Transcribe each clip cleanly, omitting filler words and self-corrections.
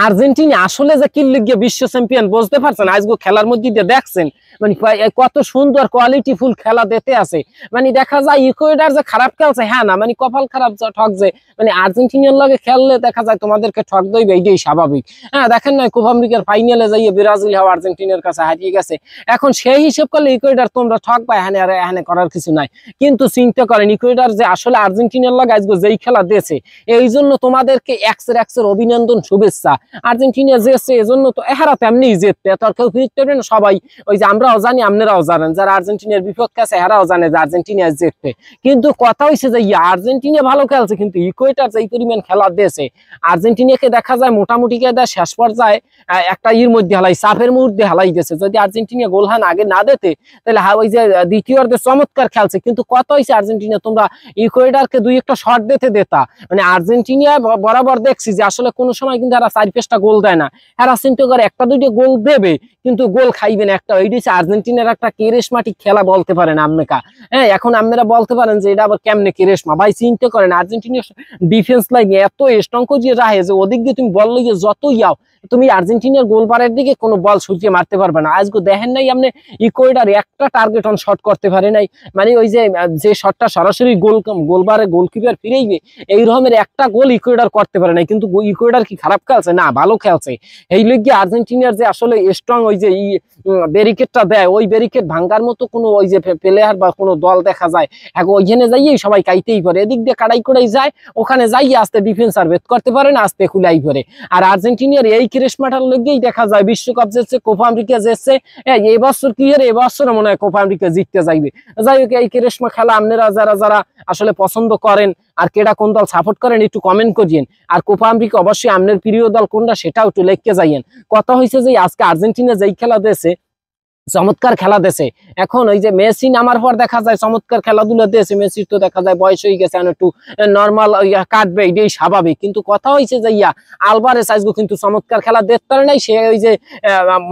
Argentina আসলে যে কি লিগে বিশ্ব চ্যাম্পিয়ন বুঝতে পারছেন? আজকে খেলার মধ্যে দিয়ে দেখছেন মানে কত সুন্দর কোয়ালিটিফুল খেলা দিতে আছে। মানে দেখা যায় ইকুয়েডর যে খারাপ খেলছে হ্যাঁ না, মানে কপাল খারাপ ঠকছে, মানে আর্জেন্টিনার লগে খেললে দেখা যায় তোমাদেরকে ঠক দইবে, এইটাই স্বাভাবিক। হ্যাঁ দেখেন না কোপা আমেরিকার ফাইনালে যাইয়ে ব্রাজিল হাও আর্জেন্টিনার কাছে হারিয়ে গেছে। এখন সেই হিসেব করলে ইকুয়েডর তোমরা ঠকবা, এখানে আর এখানে করার কিছু নাই। কিন্তু চিন্তা করেন ইকুয়েডর যে আসলে আর্জেন্টিনার লগে আজকে যেই খেলা দিয়েছে, এই জন্য তোমাদেরকে এক্সের অভিনন্দন, শুভেচ্ছা। আর্জেন্টিনা জিতছে এজন্য তো এহারা তেমনি জিতবে, তো আর কেউ ফিরতে পারবে না। সবাই ওই যে আমরাও জানি আপনারাও জানেন, যারা আর্জেন্টিনার বিপক্ষে আছে এরাও জানে যে আর্জেন্টিনা জিতবে। কিন্তু কথা হইছে যে আর্জেন্টিনা ভালো খেলছে, কিন্তু ইকুয়েডর যে পরিমাণ খেলা দিয়েছে আর্জেন্টিনাকে দেখা যায় মোটামুটি শেষ পর্যায়ে একটা মধ্যে হালাই, চাপের মুহূর্তে হালাই গেছে। যদি আর্জেন্টিনা গোলহান আগে না দিতে তাহলে ওই যে দ্বিতীয়ার্ধে চমৎকার খেলছে। কিন্তু কথা হইছে আর্জেন্টিনা তোমরা ইকুয়েডরকে দুই একটা শট দিতে দেতা, মানে আর্জেন্টিনা বরাবর দেখছি যে আসলে কোনো সময় কিন্তু এরা 4-5টা গোল দেয় না। এরা চিন্তা করে একটা দুইটা গোল দেবে কিন্তু গোল খাইবে না একটা। ওইটা হচ্ছে আর্জেন্টিনার একটা কেরেশমাটি খেলা বলতে পারেন আপনারা। হ্যাঁ এখন আপনারা বলতে পারেন যে এটা আবার কেমনে কেরেশমা, ভাই চিন্তা করেন আর্জেন্টিনার ডিফেন্স লাইন এত স্ট্রং যে রাহে যে ওদিক দিয়ে তুমি বল লইয়ে যত যাও তুমি আর্জেন্টিনার গোলবারের দিকে কোনো বল ছুটিয়ে মারতে পারবে না। আজকে দেখেন নাই আপনি ইকুয়েডর একটা টার্গেট অন শট করতে পারে নাই, মানে ওই যে শটটা সরাসরি গোলবারে গোলকিপার ফিরেইবে এই রকমের একটা গোল ইকুয়েডর করতে পারে নাই। কিন্তু ইকুয়েডর কি খারাপ খেলছে? না, ভালো খেলছে। এই লিগে আর্জেন্টিনার যে আসলে স্ট্রং ওই যে ব্যারিকেডটা দেয়, ওই ব্যারিকেড ভাঙ্গার মতো কোনো ওই যে প্লেয়ার বা কোনো দল দেখা যায় ওইখানে যাইয়ে সবাই কাইতেই পারে, এদিক দিয়ে কাড়াই কড়াই যায়, ওখানে যাইয়ে আসতে ডিফেন্স আর ভেদ করতে পারে না, আসতে খুলাই করে। আর আর্জেন্টিনার এই ক্রেশমাটার লেগেই দেখা যায় বিশ্বকাপ যেছে, কোপা আমেরিকা যেছে, এবছর কি হরে এবছর মনে হয় কোপা আমেরিকা জিততে যাইবে। যাই হোক এই ক্রেশমা খেলা আপনারা যারা যারা আসলে পছন্দ করেন আর কেডা কোন দল সাপোর্ট করেন একটু কমেন্ট করিয়েন। আর কোপা আমেরিকা অবশ্যই আপনার প্রিয় দল কোনটা সেটাও একটু লিখে যাইয়েন। কথা হয়েছে যে আজকে আর্জেন্টিনা যেই খেলা দিয়েছে চমৎকার খেলা দেশে। এখন ওই যে মেসি নামার পর দেখা যায় চমৎকার খেলাধুলা দিয়েছে, মেসির তো দেখা যায় বয়স হয়ে গেছে, একটু নর্মাল কাটবে, এটাই স্বাভাবিক। কিন্তু কথা হয়েছে যে আলভারেস আজকে কিন্তু চমৎকার খেলা দেখতে পারে নাই। সে ওই যে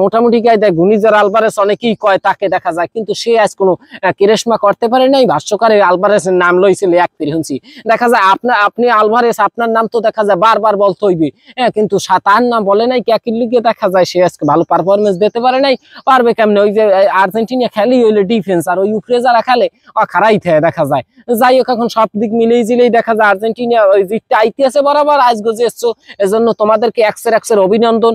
মোটামুটি গায়ে দেয় ঘূর্ণিঝড় আলভারেস অনেকেই কয় তাকে দেখা যায়, কিন্তু সে আজ কোনো কেরেশমা করতে পারে নাই। ভাষ্যকারে আলভারেসের নাম লইছিল এক ফিরেন্সি, দেখা যায় আপনি আলভারেস আপনার নাম তো দেখা যায় বারবার বলতে হইবে, কিন্তু তার নাম বলে নাই একই লিগে দেখা যায় সে আজকে ভালো পারফরমেন্স দিতে পারে নাই। পারবে কেমনে? ওই যে আর্জেন্টিনা খেলি হইলে ডিফেন্স, আর ওই উপরে যারা খেলে খারাই থাকে দেখা যায়। যাই হোক এখন সব দিক মিলেই জিলেই দেখা যায় আর্জেন্টিনা ওই জিতটা আইতে আছে বরাবর আজকে যেছো, এজন্য তোমাদেরকে এক্সের অভিনন্দন,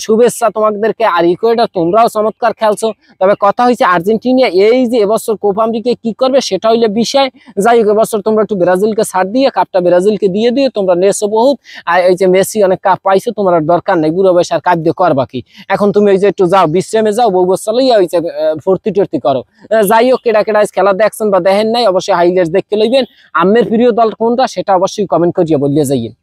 শুভেচ্ছা তোমাদেরকে। আর ইকুয়েডর তোমরাও চমৎকার খেলছো। তবে কথা হয়েছে আর্জেন্টিনা এই যে এবছর কোপা আমেরিকায় কি করবে সেটা হইলে বিষয়। যাই হোক এবছর তোমরা একটু ব্রাজিলকে ছাড় দিয়ে কাপটা ব্রাজিলকে দিয়ে তোমরা নেছো বহুত। আর এই যে মেসি অনেক কাপ পাইছো, তোমার দরকার নেই, বুড়ো বয়স আর কাপ দিয়ে করবা কি। এখন তুমি ওই যে একটু যাও বিশ্রামে যাও, বউ বছর লইয়া হয়েছে ফুর্তি টর্তি করো। যাই হোক কেডা কেডা খেলা দেখছেন বা দেখেন নাই অবশ্যই হাইলাইটস দেখতে লইবেন। আমের প্রিয় দল কোনটা সেটা অবশ্যই কমেন্ট করিয়া বলিয়ে যাইয়েন।